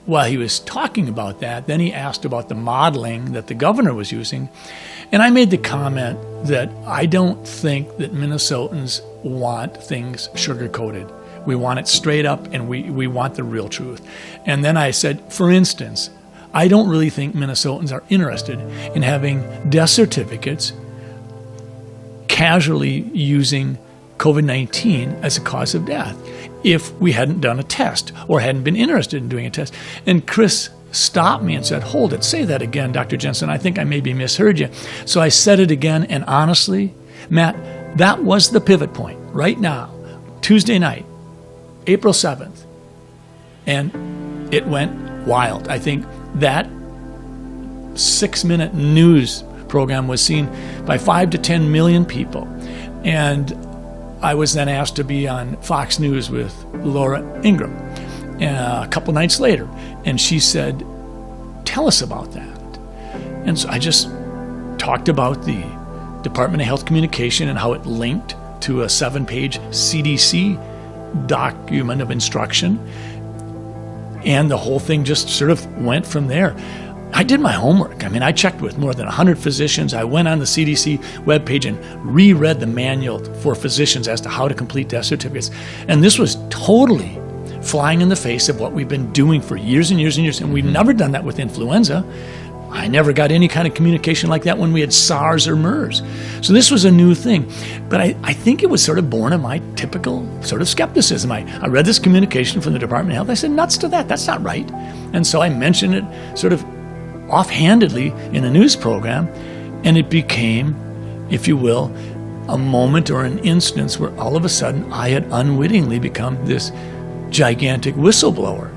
while he was talking about that, then he asked about the modeling that the governor was using. And I made the comment that I don't think that Minnesotans want things sugar-coated. We want it straight up, and we want the real truth. And then I said, for instance, I don't really think Minnesotans are interested in having death certificates casually using COVID-19 as a cause of death if we hadn't done a test or hadn't been interested in doing a test. And Chris stopped me and said, hold it, say that again, Dr. Jensen. I think I maybe misheard you. So I said it again, and honestly, Matt, that was the pivot point right now, Tuesday night, April 7th. And it went wild. I think that 6-minute news program was seen by 5 to 10 million people. And I was then asked to be on Fox News with Laura Ingraham a couple nights later. And she said, tell us about that. And so I just talked about the Department of Health Communication and how it linked to a 7-page CDC document of instruction. And the whole thing just sort of went from there. I did my homework. I mean, I checked with more than 100 physicians. I went on the CDC webpage and reread the manual for physicians as to how to complete death certificates. And this was totally flying in the face of what we've been doing for years and years and years. And we've never done that with influenza. I never got any kind of communication like that when we had SARS or MERS. So this was a new thing. But I think it was sort of born of my typical sort of skepticism. I read this communication from the Department of Health. I said, nuts to that. That's not right. And so I mentioned it sort of offhandedly in a news program, and it became, if you will, a moment or an instance where all of a sudden I had unwittingly become this gigantic whistleblower.